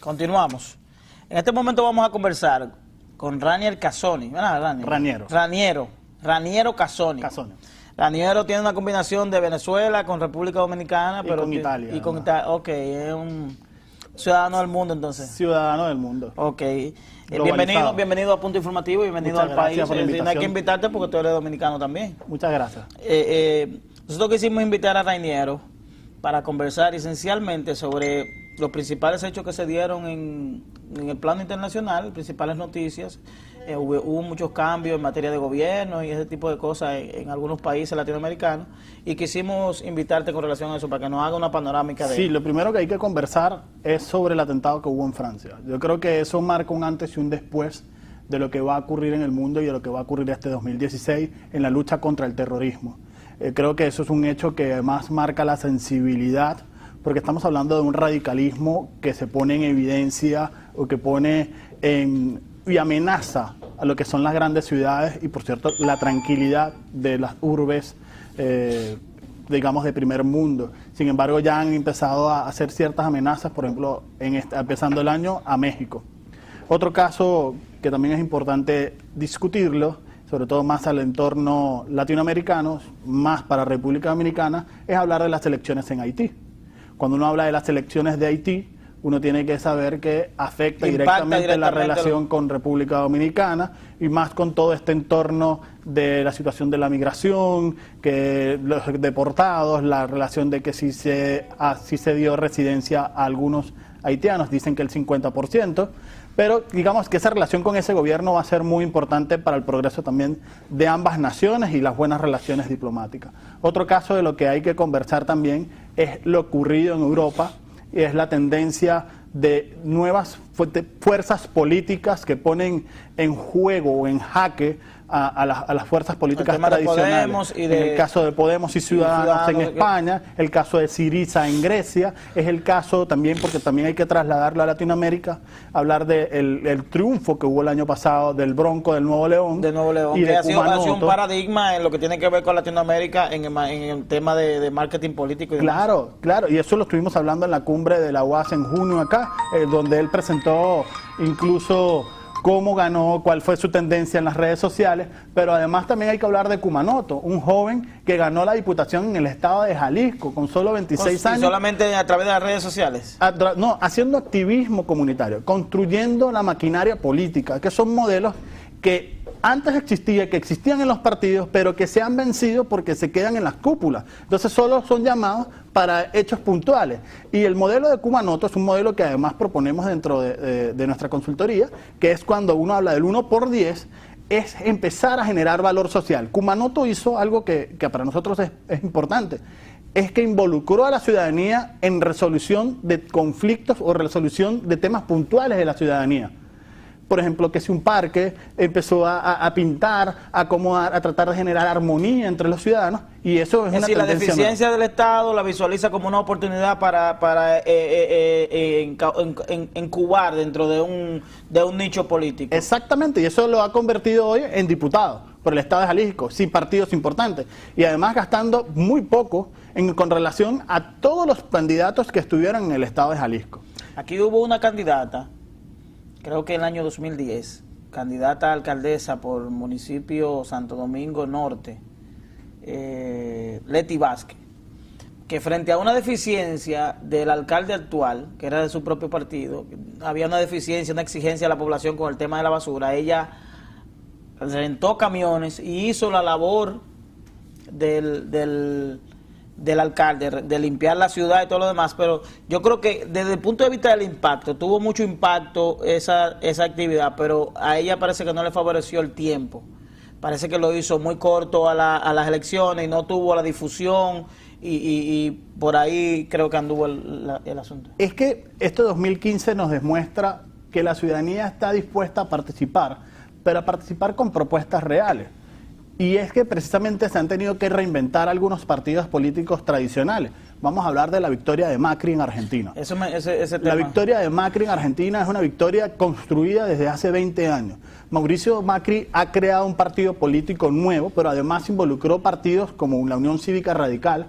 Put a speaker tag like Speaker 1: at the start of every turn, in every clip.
Speaker 1: Continuamos. En este momento vamos a conversar con Ranier Casoni. ¿Verdad, Raniero? Raniero Casoni. Raniero tiene una combinación de Venezuela con República Dominicana, pero
Speaker 2: con Italia.
Speaker 1: Y con Italia. Ok, es un ciudadano del mundo entonces.
Speaker 2: Ciudadano del mundo.
Speaker 1: Ok. Bienvenido a Punto Informativo, bienvenido al país. No hay que invitarte porque tú eres dominicano también.
Speaker 2: Muchas gracias.
Speaker 1: Nosotros quisimos invitar a Raniero para conversar esencialmente sobre los principales hechos que se dieron en el plano internacional, principales noticias. Hubo muchos cambios en materia de gobierno y ese tipo de cosas en algunos países latinoamericanos, y quisimos invitarte con relación a eso para que nos haga una panorámica de...
Speaker 2: Sí, lo primero que hay que conversar es sobre el atentado que hubo en Francia. Yo creo que eso marca un antes y un después de lo que va a ocurrir en el mundo y de lo que va a ocurrir este 2016 en la lucha contra el terrorismo. Creo que eso es un hecho que además marca la sensibilidad, porque estamos hablando de un radicalismo que se pone en evidencia o que pone y amenaza a lo que son las grandes ciudades y, por cierto, la tranquilidad de las urbes, digamos, de primer mundo. Sin embargo, ya han empezado a hacer ciertas amenazas, por ejemplo, empezando el año, a México. Otro caso que también es importante discutirlo, sobre todo más al entorno latinoamericano, más para República Dominicana, es hablar de las elecciones en Haití. Cuando uno habla de las elecciones de Haití, uno tiene que saber que afecta directamente la relación con República Dominicana, y más con todo este entorno de la situación de la migración, que los deportados, la relación de que sí se dio residencia a algunos haitianos, dicen que el 50%, pero digamos que esa relación con ese gobierno va a ser muy importante para el progreso también de ambas naciones y las buenas relaciones diplomáticas. Otro caso de lo que hay que conversar también es lo ocurrido en Europa, y es la tendencia de nuevas fuerzas políticas que ponen en juego o en jaque a las fuerzas políticas tradicionales. En el caso de Podemos y Ciudadanos en España, el caso de Syriza en Grecia, es el caso también, porque también hay que trasladarlo a Latinoamérica, hablar del triunfo que hubo el año pasado del Bronco del Nuevo León.
Speaker 1: Y que ha sido un paradigma en lo que tiene que ver con Latinoamérica en el tema de marketing político.
Speaker 2: Claro, y eso lo estuvimos hablando en la cumbre de la UAS en junio acá, donde él presentó incluso cómo ganó, cuál fue su tendencia en las redes sociales, pero además también hay que hablar de Kumanoto, un joven que ganó la diputación en el estado de Jalisco con solo 26 años.
Speaker 1: ¿Solamente a través de las redes sociales?
Speaker 2: No, haciendo activismo comunitario, construyendo la maquinaria política, que son modelos que antes que existían en los partidos, pero que se han vencido porque se quedan en las cúpulas. Entonces solo son llamados para hechos puntuales. Y el modelo de Kumanoto es un modelo que además proponemos dentro de nuestra consultoría, que es cuando uno habla del 1 por 10, es empezar a generar valor social. Kumanoto hizo algo que para nosotros es importante, es que involucró a la ciudadanía en resolución de conflictos o resolución de temas puntuales de la ciudadanía. Por ejemplo, que si un parque empezó a pintar, a acomodar, a tratar de generar armonía entre los ciudadanos, y eso es una tendencia.
Speaker 1: La deficiencia del Estado la visualiza como una oportunidad para incubar dentro de un nicho político.
Speaker 2: Exactamente, y eso lo ha convertido hoy en diputado por el Estado de Jalisco, sin partidos importantes, y además gastando muy poco con relación a todos los candidatos que estuvieron en el Estado de Jalisco.
Speaker 1: Aquí hubo una candidata, creo que en el año 2010, candidata a alcaldesa por municipio Santo Domingo Norte, Leti Vázquez, que frente a una deficiencia del alcalde actual, que era de su propio partido, había una deficiencia, una exigencia a la población con el tema de la basura, ella rentó camiones y hizo la labor del alcalde, de limpiar la ciudad y todo lo demás, pero yo creo que desde el punto de vista del impacto, tuvo mucho impacto esa actividad, pero a ella parece que no le favoreció el tiempo, parece que lo hizo muy corto a las elecciones y no tuvo la difusión y por ahí creo que anduvo el asunto.
Speaker 2: Es que este 2015 nos demuestra que la ciudadanía está dispuesta a participar, pero a participar con propuestas reales. Y es que precisamente se han tenido que reinventar algunos partidos políticos tradicionales. Vamos a hablar de la victoria de Macri en Argentina. La victoria de Macri en Argentina es una victoria construida desde hace 20 años. Mauricio Macri ha creado un partido político nuevo, pero además involucró partidos como la Unión Cívica Radical,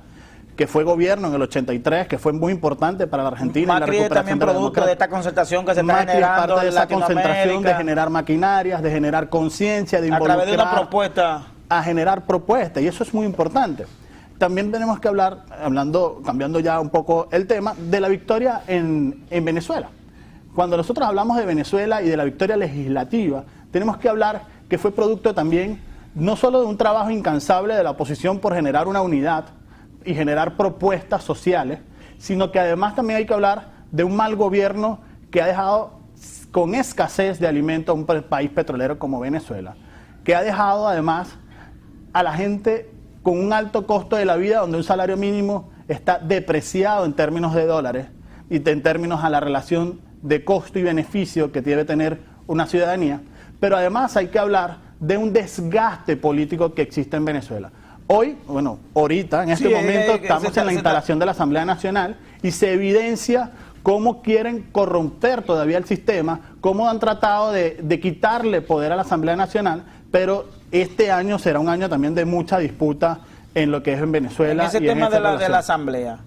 Speaker 2: que fue gobierno en el 83, que fue muy importante para la Argentina.
Speaker 1: Macri es también producto de esta concertación que se está generando
Speaker 2: es parte de
Speaker 1: en
Speaker 2: esa concentración de
Speaker 1: Latinoamérica,
Speaker 2: generar maquinarias, de generar conciencia, de
Speaker 1: a
Speaker 2: involucrar,
Speaker 1: través de una propuesta.
Speaker 2: a generar propuestas, y eso es muy importante. También tenemos que hablar, cambiando ya un poco el tema, de la victoria en Venezuela. Cuando nosotros hablamos de Venezuela y de la victoria legislativa, tenemos que hablar que fue producto también no solo de un trabajo incansable de la oposición por generar una unidad y generar propuestas sociales, sino que además también hay que hablar de un mal gobierno que ha dejado con escasez de alimentos a un país petrolero como Venezuela, que ha dejado además a la gente con un alto costo de la vida, donde un salario mínimo está depreciado en términos de dólares y en términos a la relación de costo y beneficio que debe tener una ciudadanía. Pero además hay que hablar de un desgaste político que existe en Venezuela. Hoy, bueno, ahorita, en este momento, estamos en la instalación de la Asamblea Nacional y se evidencia cómo quieren corromper todavía el sistema, cómo han tratado de quitarle poder a la Asamblea Nacional, pero este año será un año también de mucha disputa en lo que es en Venezuela.
Speaker 1: En ese tema de la Asamblea,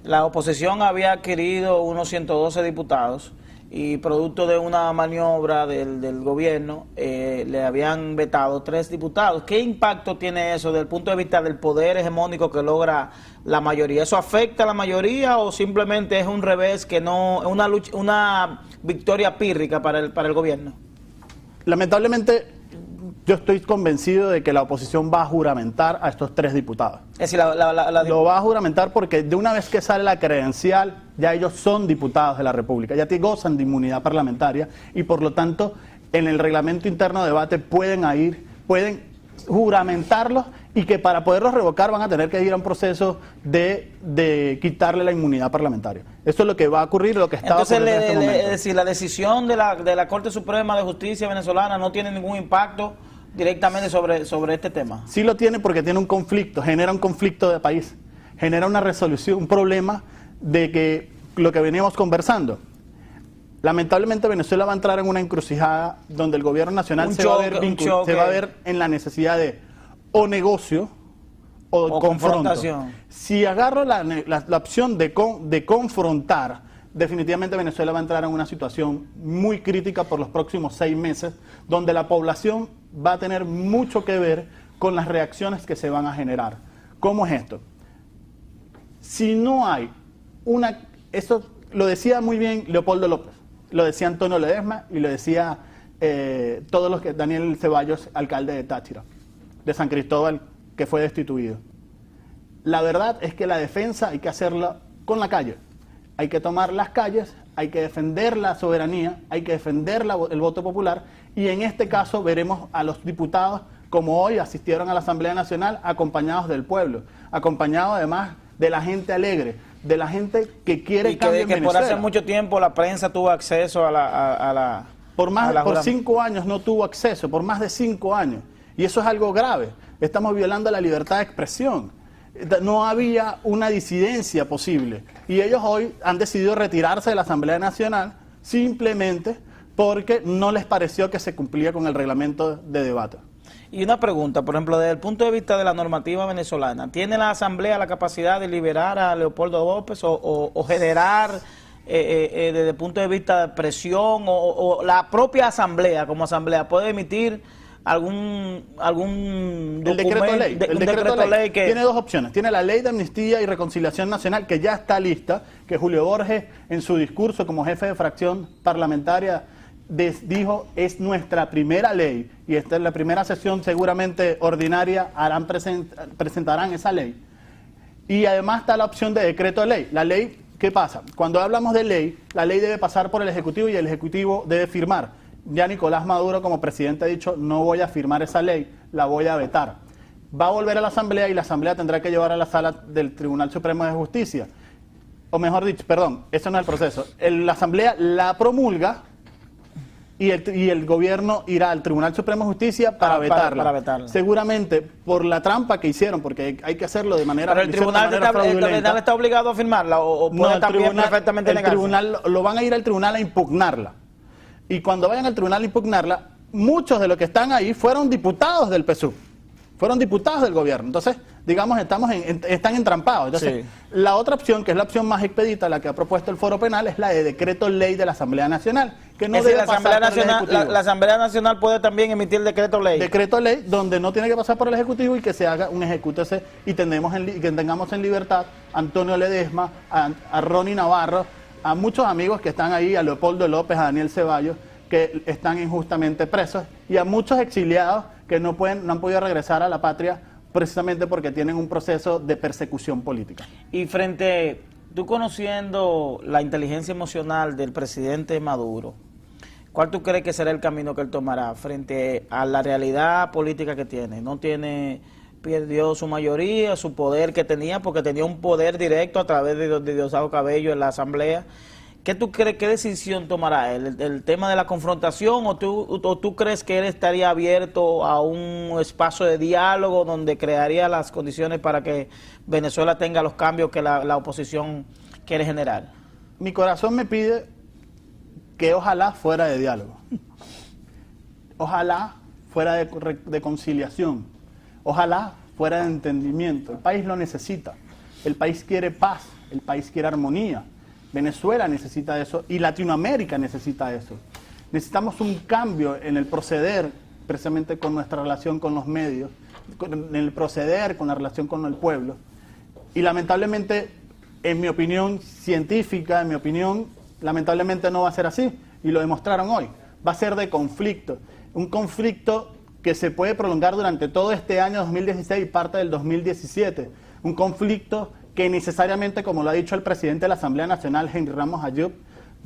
Speaker 1: la oposición había adquirido unos 112 diputados y producto de una maniobra del gobierno le habían vetado 3 diputados. ¿Qué impacto tiene eso desde el punto de vista del poder hegemónico que logra la mayoría? ¿Eso afecta a la mayoría o simplemente es un revés, que no una victoria pírrica para el gobierno?
Speaker 2: Lamentablemente, yo estoy convencido de que la oposición va a juramentar a estos 3 diputados.
Speaker 1: Es decir,
Speaker 2: lo va a juramentar porque de una vez que sale la credencial, ya ellos son diputados de la República, ya gozan de inmunidad parlamentaria y por lo tanto en el reglamento interno de debate pueden juramentarlos, y que para poderlos revocar van a tener que ir a un proceso de quitarle la inmunidad parlamentaria. Eso es lo que va a ocurrir, lo que está ocurriendo en este momento.
Speaker 1: Es decir, la decisión de la Corte Suprema de Justicia venezolana no tiene ningún impacto directamente sobre este tema.
Speaker 2: Sí lo tiene, porque tiene un conflicto, genera un conflicto de país, genera una resolución, un problema de que lo que veníamos conversando. Lamentablemente Venezuela va a entrar en una encrucijada donde el gobierno nacional se va a ver en la necesidad de o negocio o confrontación. Si agarro la opción de confrontar, definitivamente Venezuela va a entrar en una situación muy crítica por los próximos 6 meses, donde la población va a tener mucho que ver con las reacciones que se van a generar. ¿Cómo es esto? Si no hay esto lo decía muy bien Leopoldo López, lo decía Antonio Ledesma y lo decía Daniel Ceballos, alcalde de Táchira, de San Cristóbal, que fue destituido. La verdad es que la defensa hay que hacerla con la calle. Hay que tomar las calles, hay que defender la soberanía, hay que defender el voto popular, y en este caso veremos a los diputados como hoy asistieron a la Asamblea Nacional acompañados del pueblo, acompañados además de la gente alegre, de la gente que quiere cambio en Venezuela.
Speaker 1: Por hace mucho tiempo la prensa tuvo acceso a la
Speaker 2: por 5 años no tuvo acceso, por más de 5 años. Y eso es algo grave. Estamos violando la libertad de expresión. No había una disidencia posible. Y ellos hoy han decidido retirarse de la Asamblea Nacional simplemente porque no les pareció que se cumplía con el reglamento de debate.
Speaker 1: Y una pregunta, por ejemplo, desde el punto de vista de la normativa venezolana, ¿tiene la Asamblea la capacidad de liberar a Leopoldo López o generar, desde el punto de vista de presión, o la propia Asamblea, como Asamblea, puede emitir algún
Speaker 2: documento? El decreto ley que tiene 2 opciones. Tiene la Ley de Amnistía y Reconciliación Nacional, que ya está lista, que Julio Borges, en su discurso como jefe de fracción parlamentaria, dijo: es nuestra primera ley, y esta es la primera sesión seguramente ordinaria, presentarán esa ley. Y además está la opción de decreto de ley. La ley, ¿qué pasa? Cuando hablamos de ley, la ley debe pasar por el Ejecutivo y el Ejecutivo debe firmar. Ya Nicolás Maduro como presidente ha dicho: no voy a firmar esa ley, la voy a vetar. Va a volver a la Asamblea y la Asamblea tendrá que llevar a la sala del Tribunal Supremo de Justicia. O mejor dicho, perdón, eso no es el proceso. La Asamblea la promulga y el gobierno irá al Tribunal Supremo de Justicia para vetarla. Seguramente por la trampa que hicieron, porque hay que hacerlo de manera fraudulenta.
Speaker 1: ¿Pero el tribunal está obligado a firmarla o puede también perfectamente negarse?
Speaker 2: Van a ir al tribunal a impugnarla. Y cuando vayan al tribunal a impugnarla, muchos de los que están ahí fueron diputados del PSUV. fueron diputados del gobierno. Entonces, digamos, están entrampados. Entonces,
Speaker 1: Sí.
Speaker 2: la otra opción, que es la opción más expedita, la que ha propuesto el Foro Penal, es la de decreto ley de la Asamblea Nacional, que no
Speaker 1: Es decir,
Speaker 2: debe pasar por el Ejecutivo.
Speaker 1: la Asamblea Nacional puede también emitir decreto ley.
Speaker 2: Decreto ley donde no tiene que pasar por el Ejecutivo y que se haga un ejecútese y que tengamos en libertad a Antonio Ledesma, a Ronnie Navarro, a muchos amigos que están ahí, a Leopoldo López, a Daniel Ceballos, que están injustamente presos, y a muchos exiliados que no han podido regresar a la patria precisamente porque tienen un proceso de persecución política.
Speaker 1: Y tú conociendo la inteligencia emocional del presidente Maduro, ¿cuál tú crees que será el camino que él tomará frente a la realidad política que tiene? Perdió su mayoría, su poder que tenía, porque tenía un poder directo a través de Diosdado Cabello en la Asamblea. ¿Qué tú crees, qué decisión tomará él? ¿El tema de la confrontación o tú crees que él estaría abierto a un espacio de diálogo donde crearía las condiciones para que Venezuela tenga los cambios que la oposición quiere generar?
Speaker 2: Mi corazón me pide que ojalá fuera de diálogo, ojalá fuera de conciliación, ojalá fuera de entendimiento. El país lo necesita, el país quiere paz, el país quiere armonía. Venezuela necesita eso y Latinoamérica necesita eso. Necesitamos un cambio en el proceder, precisamente con nuestra relación con los medios, en el proceder con la relación con el pueblo. Y lamentablemente, en mi opinión científica, en mi opinión, lamentablemente no va a ser así. Y lo demostraron hoy. Va a ser de conflicto. Un conflicto que se puede prolongar durante todo este año 2016 y parte del 2017. Un conflicto que necesariamente, como lo ha dicho el presidente de la Asamblea Nacional, Henry Ramos Ayub,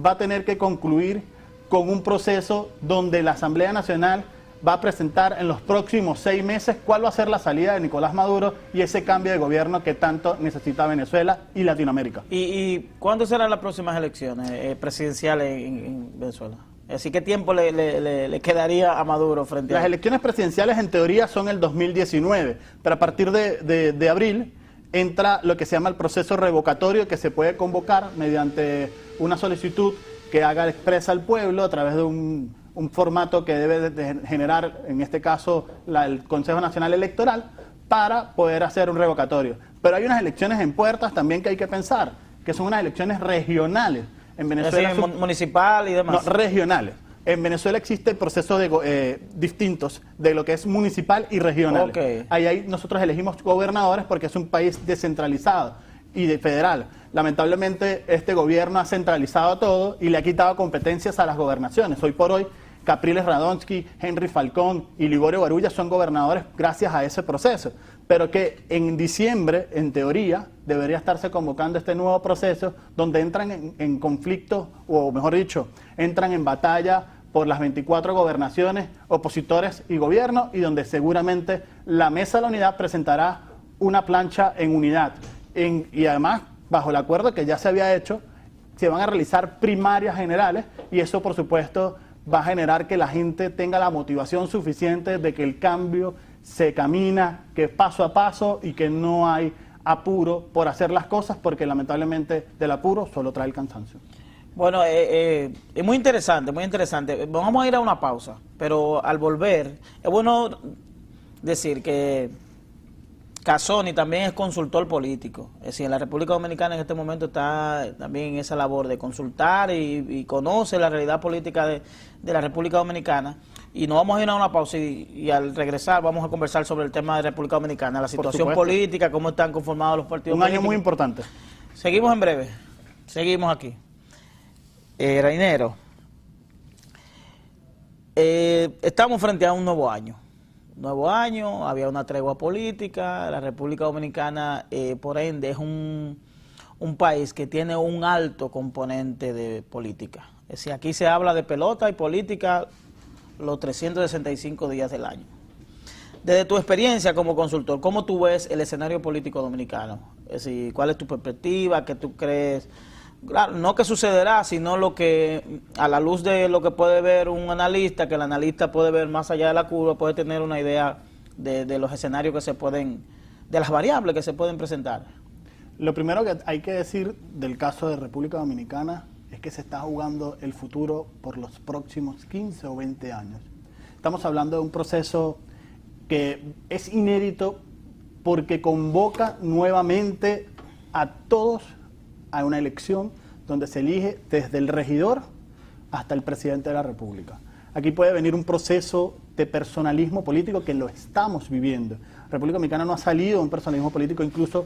Speaker 2: va a tener que concluir con un proceso donde la Asamblea Nacional va a presentar en los próximos 6 meses cuál va a ser la salida de Nicolás Maduro y ese cambio de gobierno que tanto necesita Venezuela y Latinoamérica.
Speaker 1: ¿Y cuándo serán las próximas elecciones presidenciales en Venezuela? Así, ¿qué tiempo le quedaría a Maduro frente a
Speaker 2: Las elecciones presidenciales en teoría son el 2019, pero a partir de abril entra lo que se llama el proceso revocatorio, que se puede convocar mediante una solicitud que haga expresa al pueblo a través de un formato que debe de generar, en este caso, el Consejo Nacional Electoral, para poder hacer un revocatorio. Pero hay unas elecciones en puertas también que hay que pensar, que son unas elecciones regionales. En Venezuela
Speaker 1: municipal y demás.
Speaker 2: No, regionales. En Venezuela existen procesos distintos de lo que es municipal y regional.
Speaker 1: Okay.
Speaker 2: Ahí nosotros elegimos gobernadores porque es un país descentralizado y federal. Lamentablemente este gobierno ha centralizado todo y le ha quitado competencias a las gobernaciones. Hoy por hoy Capriles Radonsky, Henry Falcón y Liborio Barulla son gobernadores gracias a ese proceso, pero que en diciembre, en teoría, debería estarse convocando este nuevo proceso donde entran en conflicto, o mejor dicho, entran en batalla por las 24 gobernaciones, opositores y gobierno, y donde seguramente la Mesa de la Unidad presentará una plancha en unidad. Y además, bajo el acuerdo que ya se había hecho, se van a realizar primarias generales y eso, por supuesto, va a generar que la gente tenga la motivación suficiente de que el cambio se camina, que es paso a paso y que no hay apuro por hacer las cosas, porque lamentablemente del apuro solo trae el cansancio.
Speaker 1: Bueno, es muy interesante, muy interesante. Vamos a ir a una pausa, pero al volver, es bueno decir que Casoni también es consultor político. Es decir, en la República Dominicana en este momento está también en esa labor de consultar y conoce la realidad política de la República Dominicana. Y nos vamos a ir a una pausa y al regresar vamos a conversar sobre el tema de República Dominicana, la situación política, cómo están conformados los partidos políticos.
Speaker 2: Un año muy importante.
Speaker 1: Seguimos en breve. Seguimos aquí. Reinero, estamos frente a un nuevo año. Nuevo año, había una tregua política, la República Dominicana, por ende, es un país que tiene un alto componente de política. Es decir, aquí se habla de pelota y política los 365 días del año. Desde tu experiencia como consultor, ¿cómo tú ves el escenario político dominicano? Es decir, ¿cuál es tu perspectiva? ¿Qué tú crees? Claro, no que sucederá, sino lo que, a la luz de lo que puede ver un analista, que el analista puede ver más allá de la curva, puede tener una idea de los escenarios que se pueden, de las variables que se pueden presentar.
Speaker 2: Lo primero que hay que decir del caso de República Dominicana es que se está jugando el futuro por los próximos 15 o 20 años. Estamos hablando de un proceso que es inédito porque convoca nuevamente a todos a una elección donde se elige desde el regidor hasta el presidente de la República. Aquí puede venir un proceso de personalismo político que lo estamos viviendo. La República Dominicana no ha salido de un personalismo político, incluso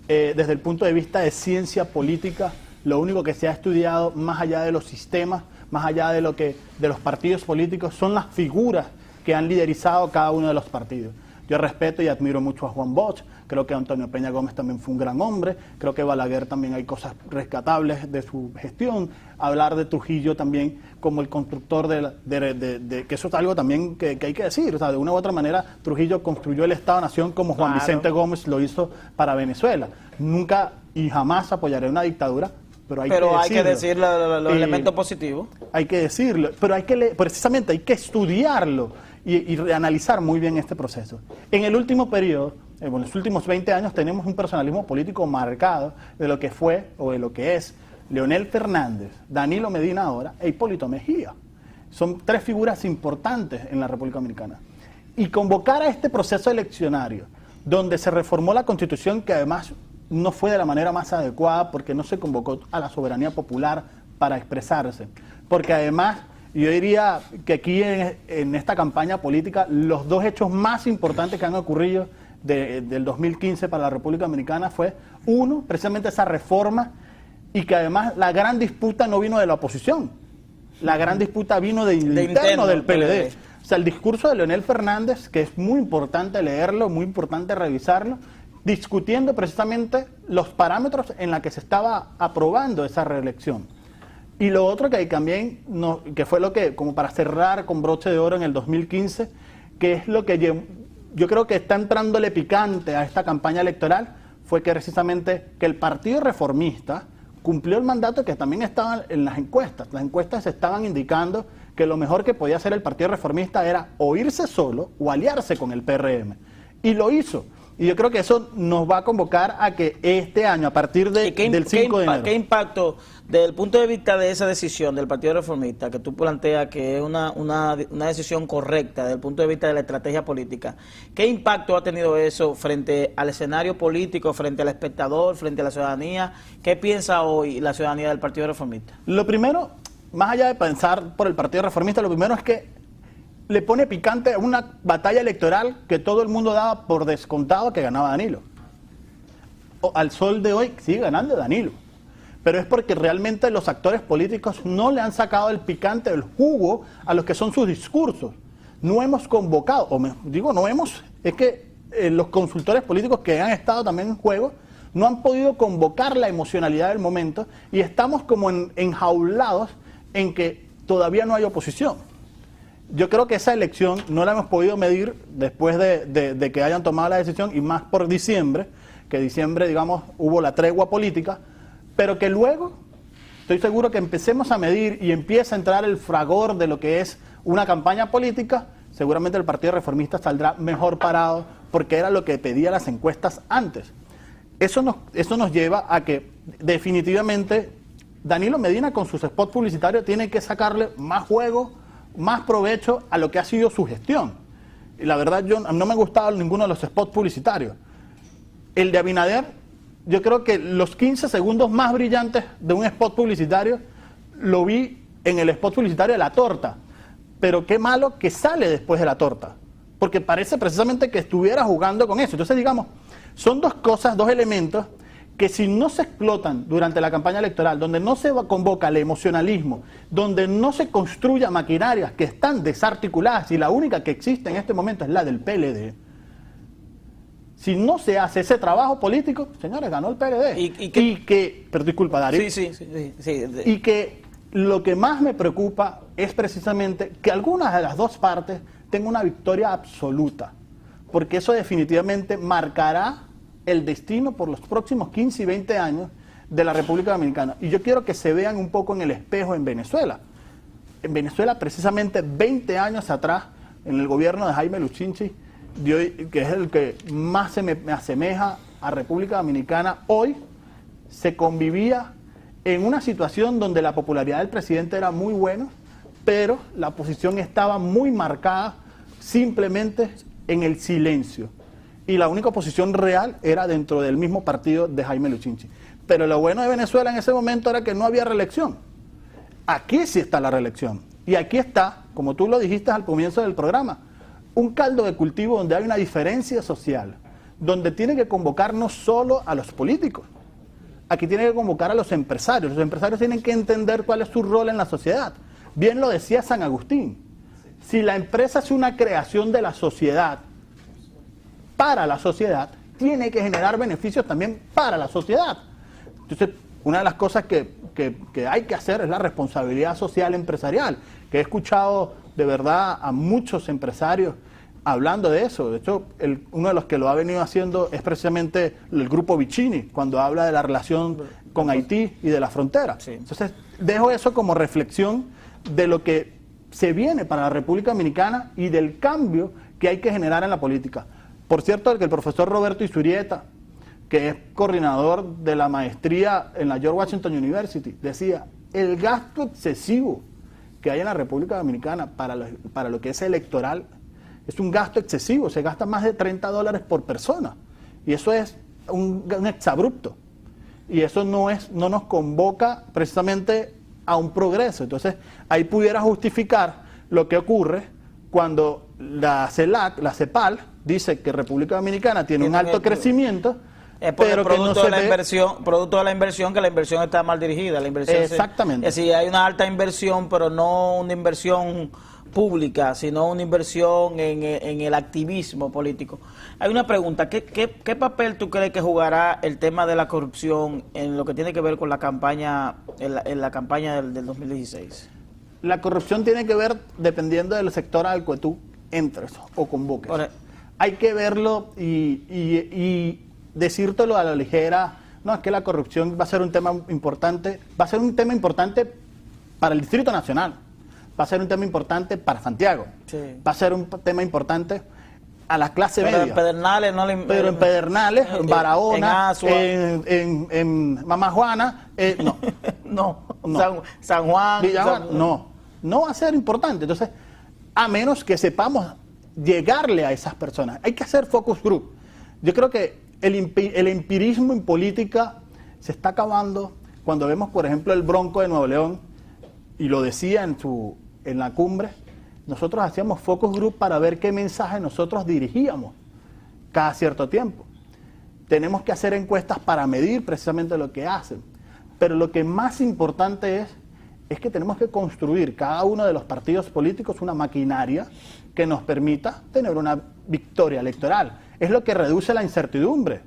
Speaker 2: desde el punto de vista de ciencia política, lo único que se ha estudiado más allá de los sistemas, más allá de los partidos políticos, son las figuras que han liderizado cada uno de los partidos. Yo respeto y admiro mucho a Juan Bosch, creo que Antonio Peña Gómez también fue un gran hombre, creo que Balaguer también hay cosas rescatables de su gestión, hablar de Trujillo también como el constructor que eso es algo también que hay que decir, o sea, de una u otra manera Trujillo construyó el Estado-Nación como Juan Vicente Gómez lo hizo para Venezuela. Nunca y jamás apoyaré una dictadura, pero hay que decir
Speaker 1: los elementos positivos.
Speaker 2: Hay que decirlo, pero precisamente hay que estudiarlo y analizar muy bien este proceso. En el último periodo, en los últimos 20 años, tenemos un personalismo político marcado de lo que fue o de lo que es Leonel Fernández, Danilo Medina ahora e Hipólito Mejía. Son tres figuras importantes en la República Dominicana. Y convocar a este proceso eleccionario, donde se reformó la Constitución, que además no fue de la manera más adecuada porque no se convocó a la soberanía popular para expresarse. Porque además, yo diría que aquí en esta campaña política, los dos hechos más importantes que han ocurrido del 2015 para la República Dominicana fue, uno, precisamente esa reforma, y que además la gran disputa no vino de la oposición, la gran disputa vino de interno del PLD. O sea, el discurso de Leonel Fernández, que es muy importante leerlo, muy importante revisarlo, discutiendo precisamente los parámetros en la que se estaba aprobando esa reelección. Y lo otro que hay también, que fue lo que, como para cerrar con broche de oro en el 2015, que es lo que yo creo que está entrándole picante a esta campaña electoral, fue que precisamente que el Partido Reformista cumplió el mandato que también estaba en las encuestas. Las encuestas estaban indicando que lo mejor que podía hacer el Partido Reformista era o irse solo o aliarse con el PRM. Y lo hizo. Y yo creo que eso nos va a convocar a que este año, a partir del 5 de enero...
Speaker 1: ¿Qué impacto, desde el punto de vista de esa decisión del Partido Reformista, que tú planteas que es una decisión correcta desde el punto de vista de la estrategia política, qué impacto ha tenido eso frente al escenario político, frente al espectador, frente a la ciudadanía? ¿Qué piensa hoy la ciudadanía del Partido Reformista?
Speaker 2: Lo primero, más allá de pensar por el Partido Reformista, lo primero es que le pone picante a una batalla electoral que todo el mundo daba por descontado que ganaba Danilo. Al sol de hoy sigue ganando Danilo, pero es porque realmente los actores políticos no le han sacado el picante, el jugo a los que son sus discursos. No hemos convocado, es que los consultores políticos que han estado también en juego no han podido convocar la emocionalidad del momento y estamos como enjaulados en que todavía no hay oposición. Yo creo que esa elección no la hemos podido medir después de que hayan tomado la decisión, y más por diciembre, que diciembre, digamos, hubo la tregua política, pero que luego estoy seguro que empecemos a medir y empieza a entrar el fragor de lo que es una campaña política, seguramente el Partido Reformista saldrá mejor parado, porque era lo que pedía las encuestas antes. Eso nos lleva a que definitivamente Danilo Medina con sus spots publicitarios tiene que sacarle más juego, más provecho a lo que ha sido su gestión. Y la verdad, no me ha gustado ninguno de los spots publicitarios. El de Abinader, yo creo que los 15 segundos más brillantes de un spot publicitario lo vi en el spot publicitario de la torta. Pero qué malo que sale después de la torta, porque parece precisamente que estuviera jugando con eso. Entonces, digamos, son dos cosas, dos elementos que si no se explotan durante la campaña electoral, donde no se convoca el emocionalismo, donde no se construyan maquinarias que están desarticuladas y la única que existe en este momento es la del PLD, si no se hace ese trabajo político, señores, ganó el PLD. Pero disculpa, Darío.
Speaker 1: Sí.
Speaker 2: Y que lo que más me preocupa es precisamente que algunas de las dos partes tengan una victoria absoluta, porque eso definitivamente marcará el destino por los próximos 15 y 20 años de la República Dominicana. Y yo quiero que se vean un poco en el espejo en Venezuela. En Venezuela, precisamente 20 años atrás, en el gobierno de Jaime Luchinchi, que es el que más me asemeja a República Dominicana, hoy se convivía en una situación donde la popularidad del presidente era muy buena, pero la oposición estaba muy marcada simplemente en el silencio. Y la única oposición real era dentro del mismo partido de Jaime Luchinchi. Pero lo bueno de Venezuela en ese momento era que no había reelección. Aquí sí está la reelección. Y aquí está, como tú lo dijiste al comienzo del programa, un caldo de cultivo donde hay una diferencia social, donde tiene que convocar no solo a los políticos, aquí tiene que convocar a los empresarios. Los empresarios tienen que entender cuál es su rol en la sociedad. Bien lo decía San Agustín, si la empresa es una creación de la sociedad, para la sociedad, tiene que generar beneficios también para la sociedad. Entonces, una de las cosas que hay que hacer es la responsabilidad social empresarial, que he escuchado de verdad a muchos empresarios hablando de eso. De hecho, uno de los que lo ha venido haciendo es precisamente el grupo Vicini, cuando habla de la relación con Haití y de la frontera. Sí. Entonces, dejo eso como reflexión de lo que se viene para la República Dominicana y del cambio que hay que generar en la política. Por cierto, que el profesor Roberto Isurieta, que es coordinador de la maestría en la George Washington University, decía, el gasto excesivo que hay en la República Dominicana para lo que es electoral es un gasto excesivo, se gasta más de $30 por persona, y eso es un exabrupto, y eso no nos convoca precisamente a un progreso. Entonces, ahí pudiera justificar lo que ocurre cuando la CELAC, la CEPAL, dice que República Dominicana tiene un alto crecimiento, pero que no se ve...
Speaker 1: producto de la inversión, que la inversión está mal dirigida. La inversión
Speaker 2: exactamente.
Speaker 1: Es decir, hay una alta inversión, pero no una inversión pública, sino una inversión en el activismo político. Hay una pregunta, ¿qué papel tú crees que jugará el tema de la corrupción en lo que tiene que ver con la campaña, en la campaña del 2016?
Speaker 2: La corrupción tiene que ver dependiendo del sector al que tú entres o convoques. Hay que verlo y decírtelo a la ligera. No, es que la corrupción va a ser un tema importante, va a ser un tema importante para el Distrito Nacional, va a ser un tema importante para Santiago, sí. Va a ser un tema importante a la clase media.
Speaker 1: En Pedernales no le...
Speaker 2: Pero en Pedernales, en Barahona, en Mamá Juana, no.
Speaker 1: San Juan,
Speaker 2: no va a ser importante. Entonces, a menos que sepamos llegarle a esas personas. Hay que hacer focus group. Yo creo que el empirismo en política se está acabando cuando vemos, por ejemplo, el Bronco de Nuevo León, y lo decía en la cumbre, nosotros hacíamos focus group para ver qué mensaje nosotros dirigíamos cada cierto tiempo. Tenemos que hacer encuestas para medir precisamente lo que hacen. Pero lo que más importante es que tenemos que construir cada uno de los partidos políticos una maquinaria que nos permita tener una victoria electoral. Es lo que reduce la incertidumbre.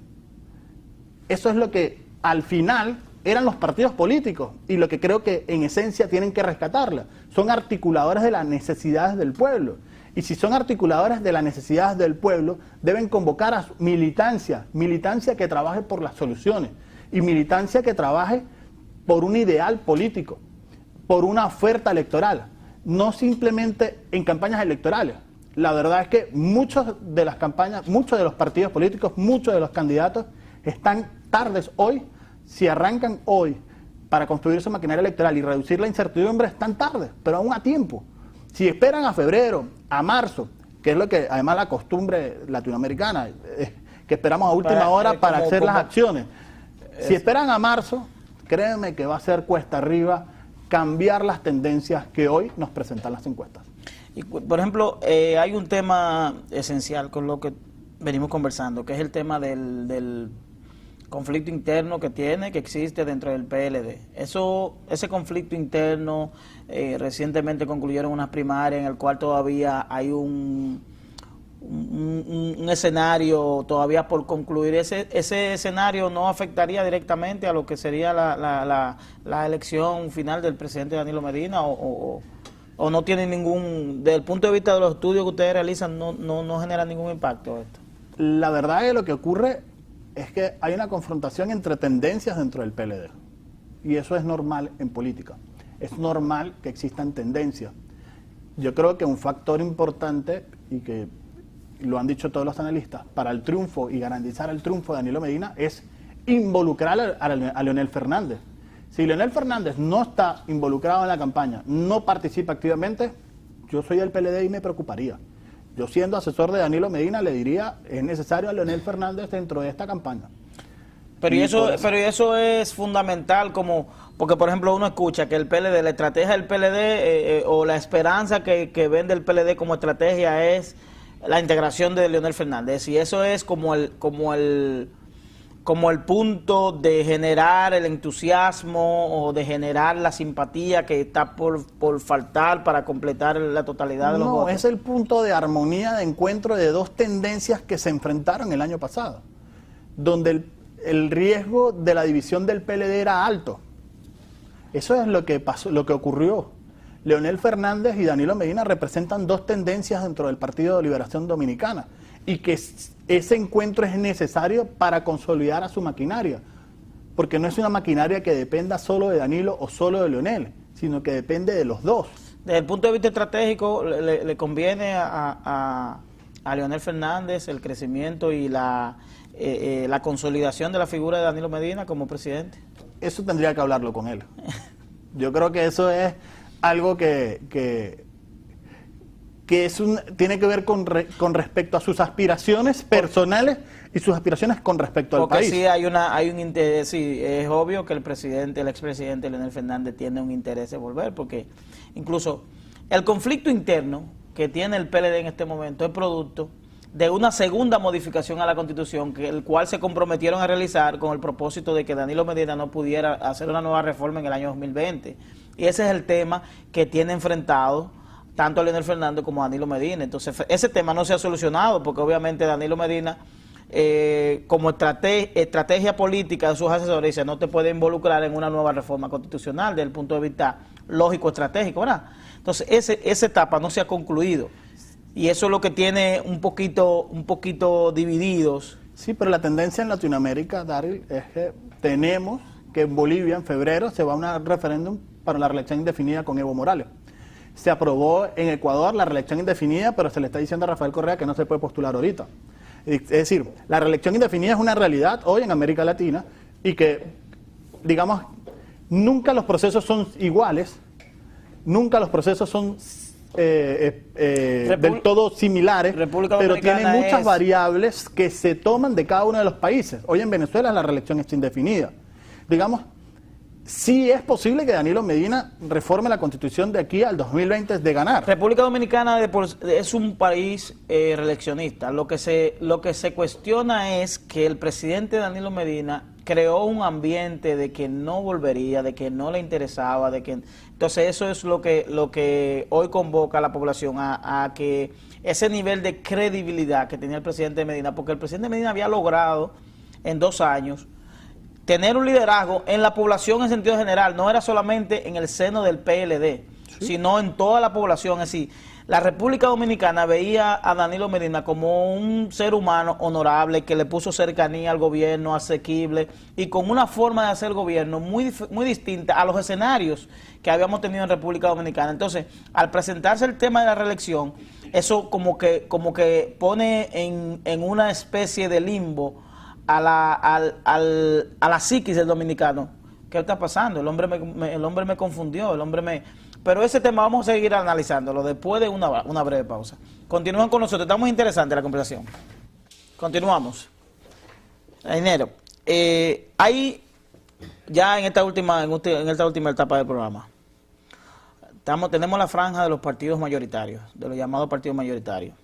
Speaker 2: Eso es lo que al final eran los partidos políticos y lo que creo que en esencia tienen que rescatarla. Son articuladores de las necesidades del pueblo. Y si son articuladores de las necesidades del pueblo, deben convocar a militancia que trabaje por las soluciones y militancia que trabaje por un ideal político, por una oferta electoral, no simplemente en campañas electorales. La verdad es que muchos de las campañas, muchos de los partidos políticos, muchos de los candidatos están tardes hoy. Si arrancan hoy para construir su maquinaria electoral y reducir la incertidumbre, están tarde, pero aún a tiempo. Si esperan a febrero, a marzo, que es lo que además la costumbre latinoamericana, que esperamos a última hora para hacer las acciones. Si esperan a marzo, créeme que va a ser cuesta arriba cambiar las tendencias que hoy nos presentan las encuestas.
Speaker 1: Y, por ejemplo, hay un tema esencial con lo que venimos conversando, que es el tema del conflicto interno que existe dentro del PLD. Ese conflicto interno, recientemente concluyeron unas primarias en el cual todavía hay un escenario todavía por concluir. Ese escenario no afectaría directamente a lo que sería la elección final del presidente Danilo Medina, o no tiene ningún, desde el punto de vista de los estudios que ustedes realizan, no genera ningún impacto esto.
Speaker 2: La verdad es que lo que ocurre es que hay una confrontación entre tendencias dentro del PLD, y eso es normal en política. Es normal que existan tendencias. Yo creo que un factor importante, y que lo han dicho todos los analistas, para el triunfo y garantizar el triunfo de Danilo Medina es involucrar a Leonel Fernández. Si Leonel Fernández no está involucrado en la campaña, no participa activamente, yo soy del PLD y me preocuparía. Yo siendo asesor de Danilo Medina le diría, es necesario a Leonel Fernández dentro de esta campaña.
Speaker 1: Pero eso es fundamental, como porque por ejemplo uno escucha que el PLD, la estrategia del PLD o la esperanza que vende el PLD como estrategia es la integración de Leonel Fernández, y eso es como el punto de generar el entusiasmo o de generar la simpatía que está por faltar para completar la totalidad de los votos.
Speaker 2: No, es el punto de armonía, de encuentro de dos tendencias que se enfrentaron el año pasado, donde el riesgo de la división del PLD era alto. Eso es lo que pasó, lo que ocurrió. Leonel Fernández y Danilo Medina representan dos tendencias dentro del Partido de Liberación Dominicana, y que ese encuentro es necesario para consolidar a su maquinaria, porque no es una maquinaria que dependa solo de Danilo o solo de Leonel, sino que depende de los dos.
Speaker 1: Desde el punto de vista estratégico, le conviene a Leonel Fernández el crecimiento y la consolidación de la figura de Danilo Medina como presidente.
Speaker 2: Eso tendría que hablarlo con él. Yo creo que eso es algo que tiene que ver con respecto a sus aspiraciones personales y sus aspiraciones con respecto al país.
Speaker 1: Porque sí hay un interés, sí, es obvio que el expresidente Leonel Fernández tiene un interés de volver, porque incluso el conflicto interno que tiene el PLD en este momento es producto de una segunda modificación a la Constitución, el cual se comprometieron a realizar con el propósito de que Danilo Medina no pudiera hacer una nueva reforma en el año 2020. Y ese es el tema que tiene enfrentado tanto a Leonel Fernández como a Danilo Medina. Entonces, ese tema no se ha solucionado, porque obviamente Danilo Medina, como estrategia política de sus asesores, dice, no te puede involucrar en una nueva reforma constitucional desde el punto de vista lógico estratégico, ¿verdad? Entonces, esa etapa no se ha concluido. Y eso es lo que tiene un poquito divididos.
Speaker 2: Sí, pero la tendencia en Latinoamérica, Daryl, es que tenemos que en Bolivia, en febrero, se va a un referéndum para la reelección indefinida con Evo Morales. Se aprobó en Ecuador la reelección indefinida, pero se le está diciendo a Rafael Correa que no se puede postular ahorita. Es decir, la reelección indefinida es una realidad hoy en América Latina, y que, digamos, nunca los procesos son iguales, nunca los procesos son del todo similares, pero tienen muchas variables que se toman de cada uno de los países. Hoy en Venezuela la reelección está indefinida. Digamos, sí es posible que Danilo Medina reforme la Constitución de aquí al 2020 de ganar.
Speaker 1: República Dominicana es un país reeleccionista. Lo que se cuestiona es que el presidente Danilo Medina creó un ambiente de que no volvería, de que no le interesaba, entonces eso es lo que hoy convoca a la población a que ese nivel de credibilidad que tenía el presidente Medina, porque el presidente Medina había logrado en 2 años tener un liderazgo en la población en sentido general, no era solamente en el seno del PLD, sino en toda la población. Es decir, la República Dominicana veía a Danilo Medina como un ser humano honorable, que le puso cercanía al gobierno, asequible, y con una forma de hacer gobierno muy distinta a los escenarios que habíamos tenido en República Dominicana. Entonces, al presentarse el tema de la reelección, eso como que pone en una especie de limbo a la psiquis del dominicano. ¿Qué está pasando? El hombre me confundió, Pero ese tema vamos a seguir analizándolo después de una breve pausa. Continúan con nosotros, está muy interesante la conversación. Continuamos. Dinero. Hay ya en esta última etapa del programa, tenemos la franja de los partidos mayoritarios, de los llamados partidos mayoritarios.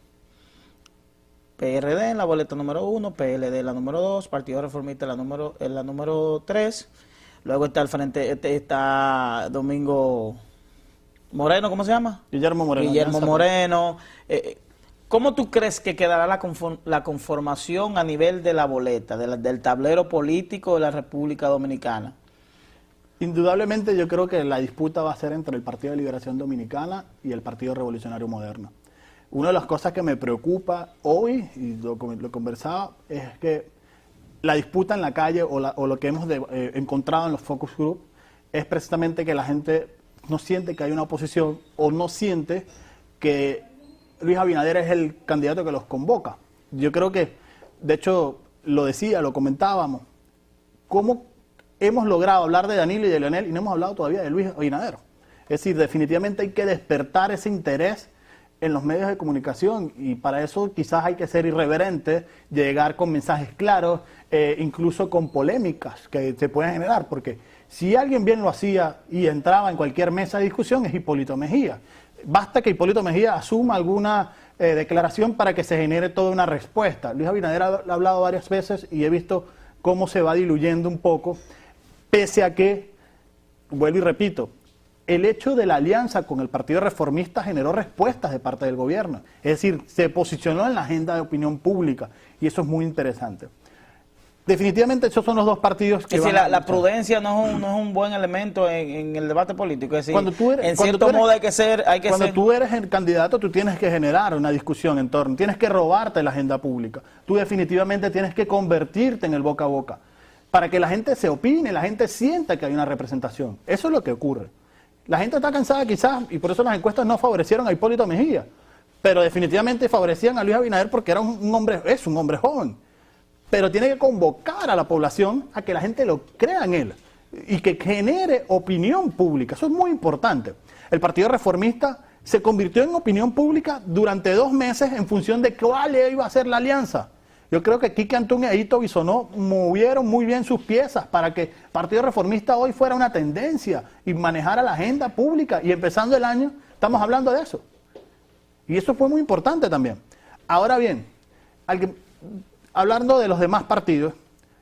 Speaker 1: PRD en la boleta número 1, PLD en la número 2, Partido Reformista en la número 3, luego está el frente, está Domingo Moreno, ¿cómo se llama?
Speaker 2: Guillermo
Speaker 1: Moreno. ¿Cómo tú crees que quedará la conformación a nivel de la boleta, del tablero político de la República Dominicana?
Speaker 2: Indudablemente yo creo que la disputa va a ser entre el Partido de Liberación Dominicana y el Partido Revolucionario Moderno. Una de las cosas que me preocupa hoy, y lo conversaba, es que la disputa en la calle o lo que hemos encontrado en los focus group es precisamente que la gente no siente que hay una oposición o no siente que Luis Abinader es el candidato que los convoca. Yo creo que, de hecho, lo comentábamos, cómo hemos logrado hablar de Danilo y de Leonel y no hemos hablado todavía de Luis Abinader. Es decir, definitivamente hay que despertar ese interés en los medios de comunicación, y para eso quizás hay que ser irreverente, llegar con mensajes claros, incluso con polémicas que se pueden generar, porque si alguien bien lo hacía y entraba en cualquier mesa de discusión es Hipólito Mejía. Basta que Hipólito Mejía asuma alguna declaración para que se genere toda una respuesta. Luis Abinader ha hablado varias veces y he visto cómo se va diluyendo un poco, pese a que, vuelvo y repito, el hecho de la alianza con el Partido Reformista generó respuestas de parte del gobierno. Es decir, se posicionó en la agenda de opinión pública y eso es muy interesante. Definitivamente esos son los dos partidos que
Speaker 1: es
Speaker 2: van
Speaker 1: decir,
Speaker 2: a
Speaker 1: la
Speaker 2: luchar.
Speaker 1: prudencia no es un buen elemento en el debate político. Es decir,
Speaker 2: Cuando tú eres-
Speaker 1: en
Speaker 2: cuando
Speaker 1: cierto
Speaker 2: tú eres-
Speaker 1: modo hay que ser...
Speaker 2: Cuando tú eres el candidato, tú tienes que generar una discusión en torno, tienes que robarte la agenda pública. Tú definitivamente tienes que convertirte en el boca a boca para que la gente se opine, la gente sienta que hay una representación. Eso es lo que ocurre. La gente está cansada quizás, y por eso las encuestas no favorecieron a Hipólito Mejía, pero definitivamente favorecían a Luis Abinader porque era un hombre, es un hombre joven. Pero tiene que convocar a la población a que la gente lo crea en él y que genere opinión pública. Eso es muy importante. El Partido Reformista se convirtió en opinión pública durante 2 meses en función de cuál iba a ser la alianza. Yo creo que Quique Antunes y Aito Bisonó movieron muy bien sus piezas para que el Partido Reformista hoy fuera una tendencia y manejara la agenda pública. Y empezando el año, estamos hablando de eso. Y eso fue muy importante también. Ahora bien, hablando de los demás partidos,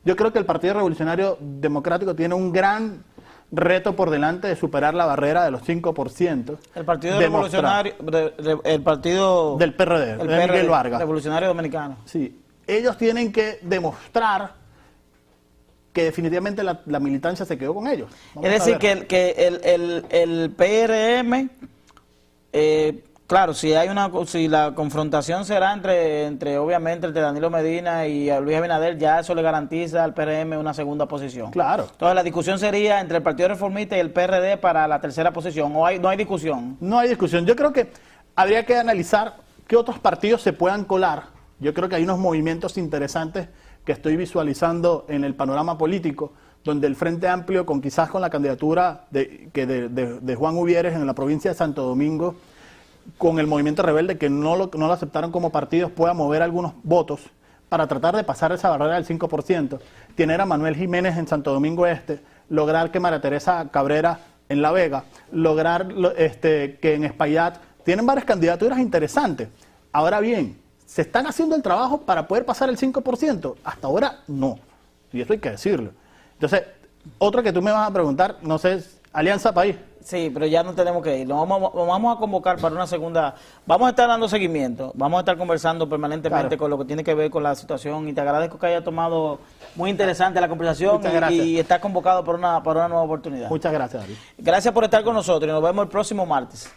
Speaker 2: yo creo que el Partido Revolucionario Democrático tiene un gran reto por delante de superar la barrera de los 5%.
Speaker 1: El Partido Revolucionario, el partido
Speaker 2: del PRD,
Speaker 1: el
Speaker 2: de Miguel Vargas.
Speaker 1: Revolucionario Dominicano.
Speaker 2: Sí, ellos tienen que demostrar que definitivamente la militancia se quedó con ellos. Vamos
Speaker 1: Es
Speaker 2: a
Speaker 1: decir,
Speaker 2: ver.
Speaker 1: que el PRM, claro, si la confrontación será entre obviamente entre Danilo Medina y a Luis Abinader, ya eso le garantiza al PRM una segunda posición.
Speaker 2: Claro.
Speaker 1: Entonces la discusión sería entre el Partido Reformista y el PRD para la tercera posición, o no hay discusión.
Speaker 2: No hay discusión. Yo creo que habría que analizar qué otros partidos se puedan colar. Yo creo que hay unos movimientos interesantes que estoy visualizando en el panorama político, donde el Frente Amplio, quizás con la candidatura de Juan Uvieres en la provincia de Santo Domingo, con el movimiento rebelde que no lo aceptaron como partidos, pueda mover algunos votos para tratar de pasar esa barrera del 5%, tener a Manuel Jiménez en Santo Domingo Este, lograr que María Teresa Cabrera en La Vega, lograr que en Espaillat, tienen varias candidaturas interesantes. Ahora bien, ¿se están haciendo el trabajo para poder pasar el 5%? Hasta ahora no, y eso hay que decirlo. Entonces, otra que tú me vas a preguntar, no sé, Alianza País.
Speaker 1: Sí, pero ya no tenemos que ir. Nos vamos a convocar para una segunda. Vamos a estar dando seguimiento. Vamos a estar conversando permanentemente
Speaker 2: Claro.
Speaker 1: con lo que tiene que ver con la situación. Y te agradezco que haya tomado muy interesante la conversación
Speaker 2: Muchas gracias.
Speaker 1: y estás convocado para una nueva oportunidad.
Speaker 2: Muchas gracias, David.
Speaker 1: Gracias por estar con nosotros y nos vemos el próximo martes.